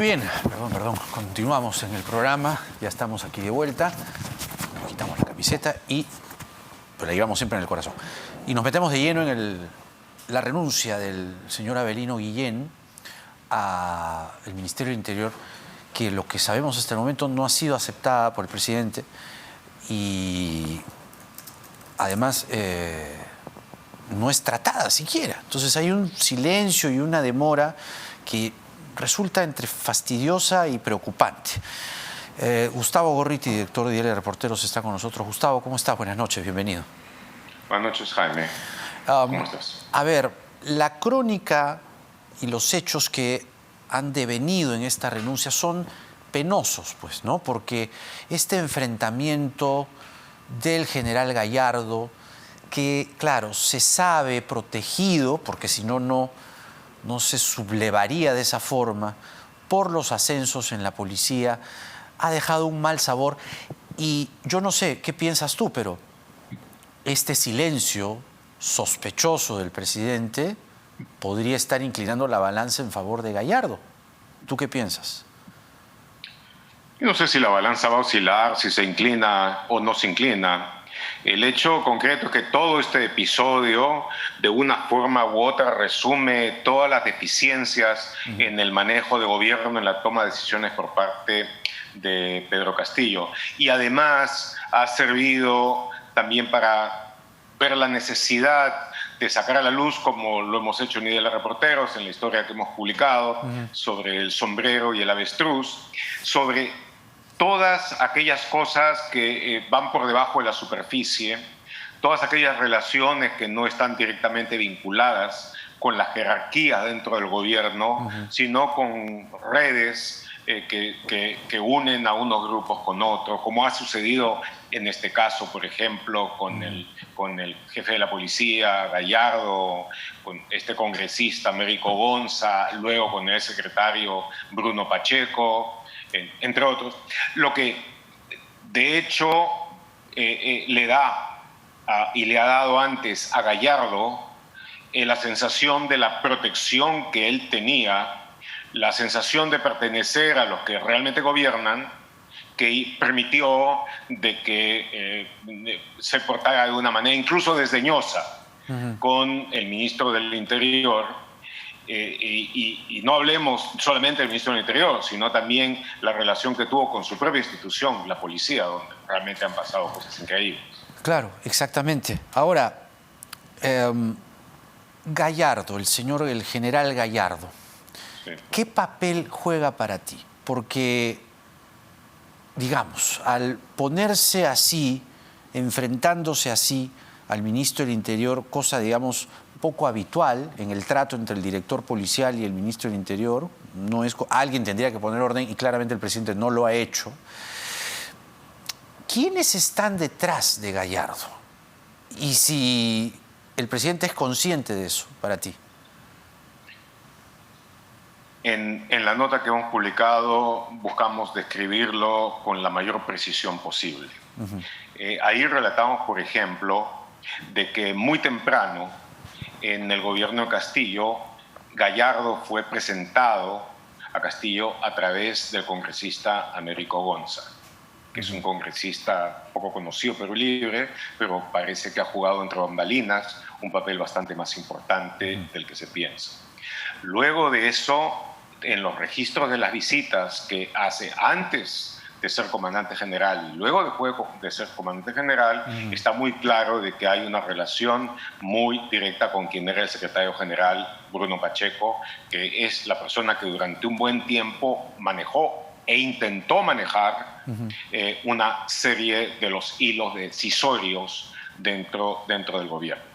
bien, perdón. Continuamos en el programa, ya estamos aquí de vuelta. Nos quitamos la camiseta pero la llevamos siempre en el corazón. Y nos metemos de lleno en la renuncia del señor Avelino Guillén al Ministerio del Interior, que lo que sabemos hasta el momento no ha sido aceptada por el presidente y además no es tratada siquiera. Entonces hay un silencio y una demora que resulta entre fastidiosa y preocupante. Gustavo Gorriti, director de Diario de Reporteros, está con nosotros. Gustavo, ¿cómo estás? Buenas noches, bienvenido. Buenas noches, Jaime. ¿Cómo estás? A ver, la crónica y los hechos que han devenido en esta renuncia son penosos, pues, ¿no? Porque este enfrentamiento del general Gallardo, que, claro, se sabe protegido, porque si no, no se sublevaría de esa forma, por los ascensos en la policía, ha dejado un mal sabor. Y yo no sé qué piensas tú, pero este silencio sospechoso del presidente podría estar inclinando la balanza en favor de Gallardo. ¿Tú qué piensas? Yo no sé si la balanza va a oscilar, si se inclina o no se inclina. El hecho concreto es que todo este episodio, de una forma u otra, resume todas las deficiencias en el manejo de gobierno, en la toma de decisiones por parte de Pedro Castillo. Y además ha servido también para ver la necesidad de sacar a la luz, como lo hemos hecho en Diario de Reporteros, en la historia que hemos publicado, sobre el sombrero y el avestruz, sobre todas aquellas cosas que van por debajo de la superficie, todas aquellas relaciones que no están directamente vinculadas con la jerarquía dentro del gobierno, sino con redes que unen a unos grupos con otros, como ha sucedido en este caso, por ejemplo, con el jefe de la policía, Gallardo, con este congresista, Américo Gonza, luego con el secretario Bruno Pacheco, entre otros. Lo que, de hecho, le da y le ha dado antes a Gallardo la sensación de la protección que él tenía, la sensación de pertenecer a los que realmente gobiernan, que permitió de que se portara de una manera incluso desdeñosa con el ministro del Interior. Y no hablemos solamente del ministro del Interior, sino también la relación que tuvo con su propia institución, la policía, donde realmente han pasado cosas increíbles. Claro, exactamente. Ahora, Gallardo, el general Gallardo, sí. ¿Qué papel juega para ti? Porque, digamos, al ponerse así, enfrentándose así al ministro del Interior, cosa, digamos, poco habitual en el trato entre el director policial y el ministro del Interior, no es, alguien tendría que poner orden y claramente el presidente no lo ha hecho. ¿Quiénes están detrás de Gallardo? Y si el presidente es consciente de eso para ti. En la nota que hemos publicado buscamos describirlo con la mayor precisión posible. Ahí relatamos, por ejemplo, de que muy temprano en el gobierno de Castillo, Gallardo fue presentado a Castillo a través del congresista Américo Gonza, que es un congresista poco conocido pero libre, pero parece que ha jugado entre bambalinas un papel bastante más importante del que se piensa. Luego de eso, en los registros de las visitas que hace antes de ser comandante general y luego de ser comandante general, está muy claro de que hay una relación muy directa con quien era el secretario general, Bruno Pacheco, que es la persona que durante un buen tiempo manejó e intentó manejar una serie de los hilos decisorios dentro del gobierno.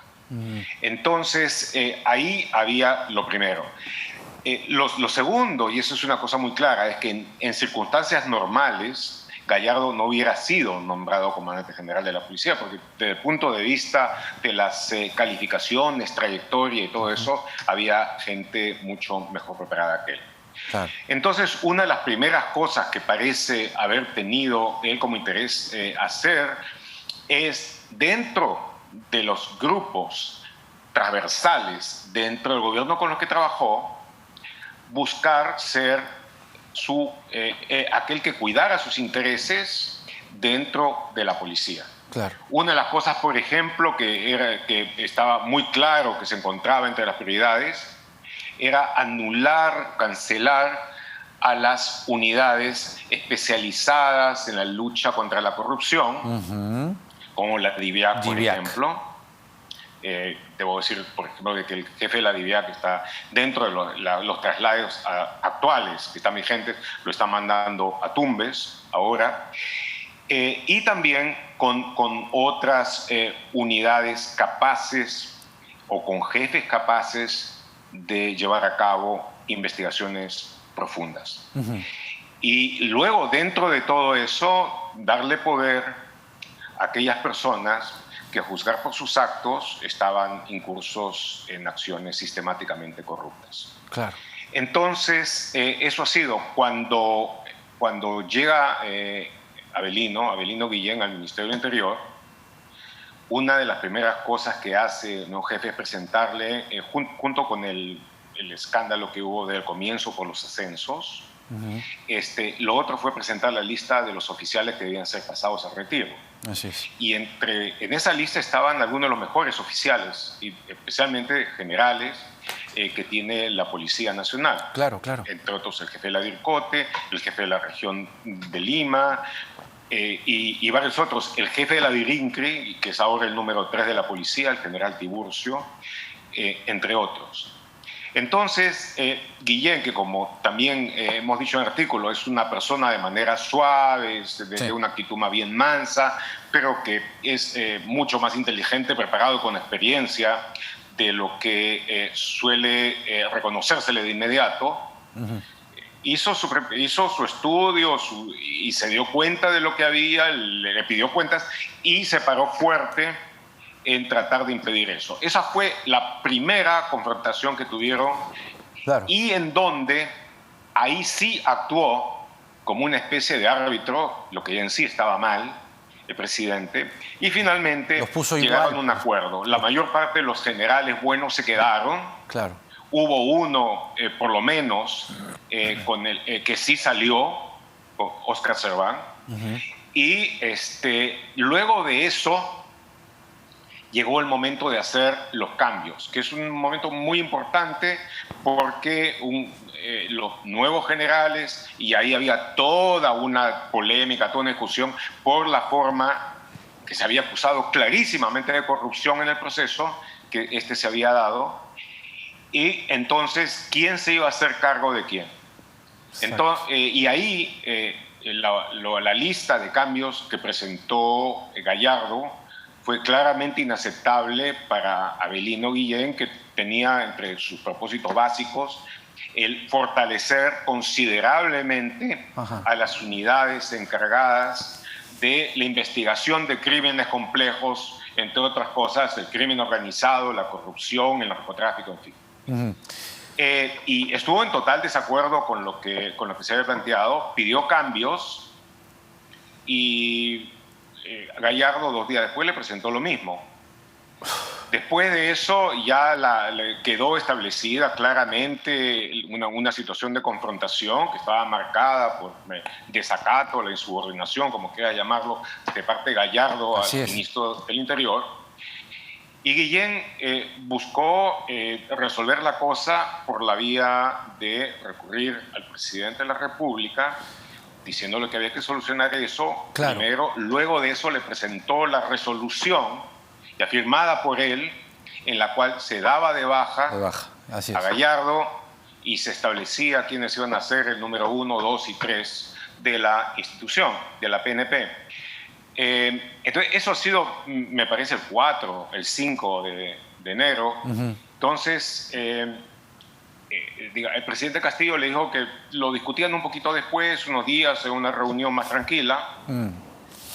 Entonces, ahí había lo primero. Lo segundo, y eso es una cosa muy clara, es que en circunstancias normales Gallardo no hubiera sido nombrado comandante general de la policía, porque desde el punto de vista de las calificaciones, trayectoria y todo eso, había gente mucho mejor preparada que él. Claro. Entonces, una de las primeras cosas que parece haber tenido él como interés hacer es, dentro de los grupos transversales dentro del gobierno con los que trabajó, buscar ser aquel que cuidara sus intereses dentro de la policía. Claro. Una de las cosas, por ejemplo, que estaba muy claro que se encontraba entre las prioridades era anular, cancelar a las unidades especializadas en la lucha contra la corrupción, como la DIVIAC, por ejemplo. Debo decir, por ejemplo, que el jefe de la DIVIAC está dentro de los traslados actuales que están vigentes, lo está mandando a Tumbes ahora. Y también con otras unidades capaces o con jefes capaces de llevar a cabo investigaciones profundas. Y luego, dentro de todo eso, darle poder a aquellas personas que, a juzgar por sus actos, estaban incursos en acciones sistemáticamente corruptas. Claro. Entonces, eso ha sido cuando llega Avelino Guillén al Ministerio del Interior. Una de las primeras cosas que hace el jefe es presentarle, junto con el escándalo que hubo del comienzo por los ascensos, lo otro fue presentar la lista de los oficiales que debían ser pasados a retiro. Así es. Y en esa lista estaban algunos de los mejores oficiales, y especialmente generales, que tiene la Policía Nacional. Claro, claro. Entre otros el jefe de la DIRCOTE, el jefe de la región de Lima, y varios otros. El jefe de la DIRINCRI, que es ahora el número 3 de la policía, el general Tiburcio, entre otros. Entonces, Guillén, que como también hemos dicho en el artículo, es una persona de manera suave, de una actitud más bien mansa, pero que es mucho más inteligente, preparado con experiencia de lo que suele reconocérsele de inmediato. Hizo su estudio y se dio cuenta de lo que había, le pidió cuentas y se paró fuerte en tratar de impedir eso. Esa fue la primera confrontación que tuvieron, claro, y en donde ahí sí actuó como una especie de árbitro, lo que ya en sí estaba mal, el presidente, y finalmente llegaron a un acuerdo. La mayor parte de los generales buenos se quedaron. Claro. Hubo uno, por lo menos, con que sí salió, Óscar Serván, y luego de eso llegó el momento de hacer los cambios, que es un momento muy importante porque los nuevos generales, y ahí había toda una polémica, toda una discusión por la forma que se había acusado clarísimamente de corrupción en el proceso que se había dado, y entonces, ¿quién se iba a hacer cargo de quién? Entonces, y ahí la lista de cambios que presentó Gallardo fue claramente inaceptable para Avelino Guillén, que tenía entre sus propósitos básicos el fortalecer considerablemente a las unidades encargadas de la investigación de crímenes complejos, entre otras cosas, el crimen organizado, la corrupción, el narcotráfico, en fin. Y estuvo en total desacuerdo con lo que se había planteado, pidió cambios y Gallardo 2 días después le presentó lo mismo. Después de eso ya quedó establecida claramente una situación de confrontación que estaba marcada por desacato, la insubordinación, como quiera llamarlo, de parte de Gallardo al ministro del Interior. Y Guillén buscó resolver la cosa por la vía de recurrir al presidente de la República, diciéndole que había que solucionar eso primero. Luego de eso le presentó la resolución, ya firmada por él, en la cual se daba de baja a Gallardo y se establecía quiénes iban a ser el número 1, 2 y 3 de la institución, de la PNP. Entonces, eso ha sido, me parece, el 5 de enero. Entonces, el presidente Castillo le dijo que lo discutían un poquito después, unos días, en una reunión más tranquila.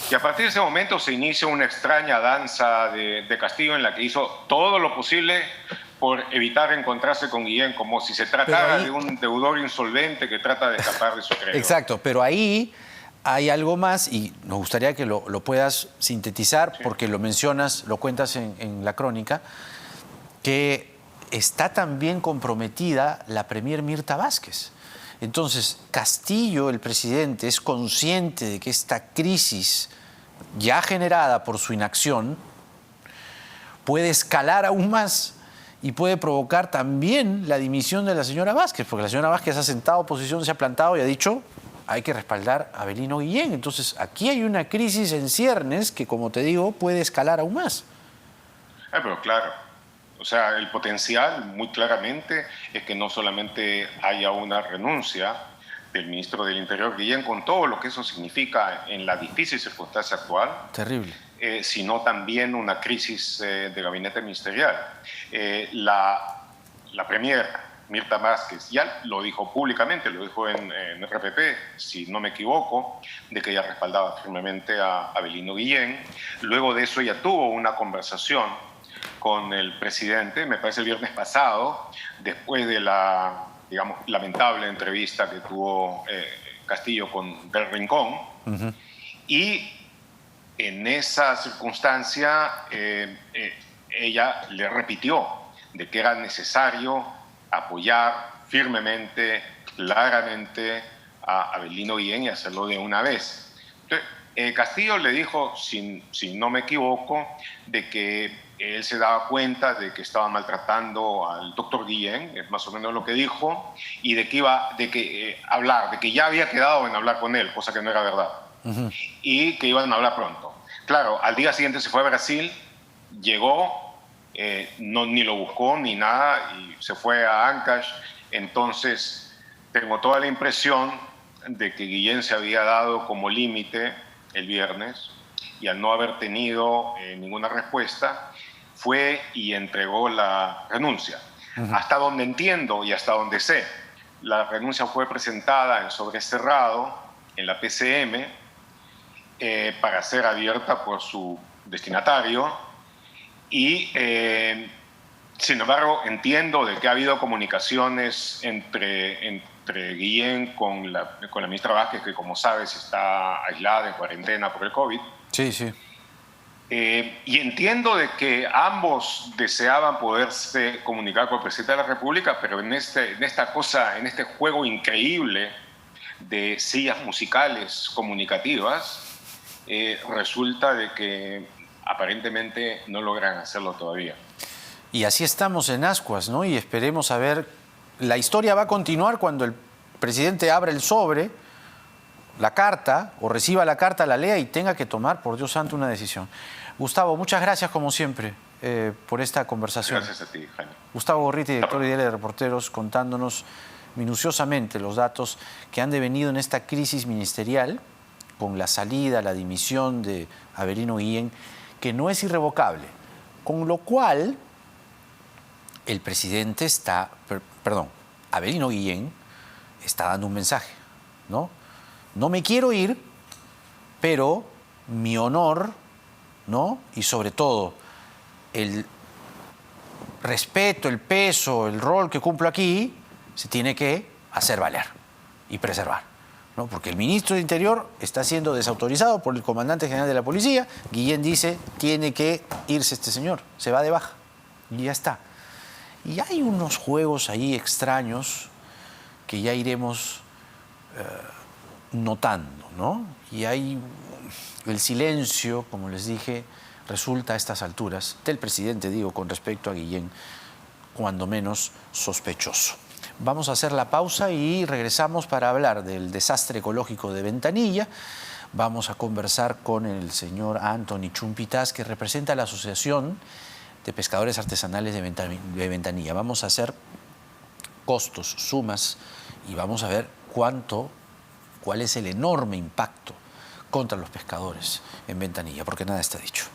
Y a partir de ese momento se inicia una extraña danza de Castillo en la que hizo todo lo posible por evitar encontrarse con Guillén, como si se tratara de un deudor insolvente que trata de escapar de su acreedor. Exacto, pero ahí hay algo más y nos gustaría que lo puedas sintetizar, porque lo mencionas, lo cuentas en la crónica, que está también comprometida la premier Mirta Vázquez. Entonces, Castillo, el presidente, es consciente de que esta crisis ya generada por su inacción puede escalar aún más y puede provocar también la dimisión de la señora Vázquez, porque la señora Vázquez ha sentado oposición, se ha plantado y ha dicho hay que respaldar a Avelino Guillén. Entonces, aquí hay una crisis en ciernes que, como te digo, puede escalar aún más. Pero claro, o sea, el potencial muy claramente es que no solamente haya una renuncia del ministro del Interior Guillén con todo lo que eso significa en la difícil circunstancia actual. Terrible. Sino también una crisis de gabinete ministerial. La premier Mirta Vázquez ya lo dijo públicamente, lo dijo en RPP, si no me equivoco, de que ella respaldaba firmemente a Avelino Guillén. Luego de eso ella tuvo una conversación con el presidente, me parece el viernes pasado, después de la, digamos, lamentable entrevista que tuvo Castillo con Del Rincón. Y en esa circunstancia ella le repitió de que era necesario apoyar firmemente, claramente a Avelino Guillén y hacerlo de una vez. Entonces, Castillo le dijo, si no me equivoco, de que él se daba cuenta de que estaba maltratando al doctor Guillén, es más o menos lo que dijo, y de que iba hablar, de que ya había quedado en hablar con él, cosa que no era verdad. Y que iban a hablar pronto. Claro, al día siguiente se fue a Brasil, llegó, ni lo buscó ni nada y se fue a Ancash. Entonces tengo toda la impresión de que Guillén se había dado como límite el viernes y al no haber tenido ninguna respuesta fue y entregó la renuncia. Hasta donde entiendo y hasta donde sé, la renuncia fue presentada en sobre cerrado en la PCM para ser abierta por su destinatario y sin embargo entiendo de que ha habido comunicaciones entre Guillén con la ministra Vázquez, que como sabes está aislada en cuarentena por el COVID. Sí, sí. Y entiendo de que ambos deseaban poderse comunicar con el presidente de la República, pero en este juego increíble de sillas musicales comunicativas, resulta de que aparentemente no logran hacerlo todavía. Y así estamos en ascuas, ¿no? Y esperemos a ver. La historia va a continuar cuando el presidente abra el sobre, la carta, o reciba la carta, la lea y tenga que tomar, por Dios santo, una decisión. Gustavo, muchas gracias como siempre por esta conversación. Gracias a ti, Jaime. Gustavo Gorriti, director de Diario de Reporteros, contándonos minuciosamente los datos que han devenido en esta crisis ministerial con la salida, la dimisión de Avelino Guillén, que no es irrevocable, con lo cual el presidente Avelino Guillén está dando un mensaje, ¿no? No me quiero ir, pero mi honor, ¿no? Y sobre todo el respeto, el peso, el rol que cumplo aquí, se tiene que hacer valer y preservar, ¿no? Porque el ministro de Interior está siendo desautorizado por el comandante general de la policía. Guillén dice, tiene que irse este señor, se va de baja y ya está. Y hay unos juegos ahí extraños que ya iremos notando, ¿no? Y hay el silencio, como les dije, resulta a estas alturas, del presidente, digo, con respecto a Guillén, cuando menos sospechoso. Vamos a hacer la pausa y regresamos para hablar del desastre ecológico de Ventanilla. Vamos a conversar con el señor Anthony Chumpitas, que representa la Asociación de Pescadores Artesanales de Ventanilla. Vamos a hacer costos, sumas, y vamos a ver cuál es el enorme impacto contra los pescadores en Ventanilla, porque nada está dicho.